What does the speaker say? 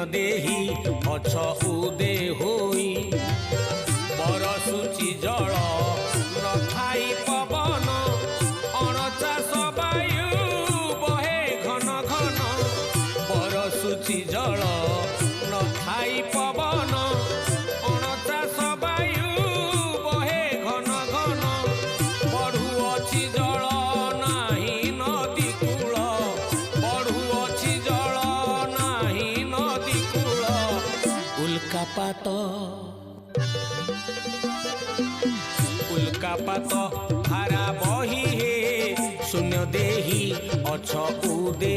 शून्य देही अछ उदे होई बरसुची जल न खाई पवन अणचाष वायु बहे घन घन बरसुची जल न खाई पवन अणचाष वायु बहे घन घन बढ़ुअछि जल नाही नदी कूल बढ़ुअछि जल नाही नदी कूल उल्कापात उल्कापात धारा बही हे शून्य देही अछ उदे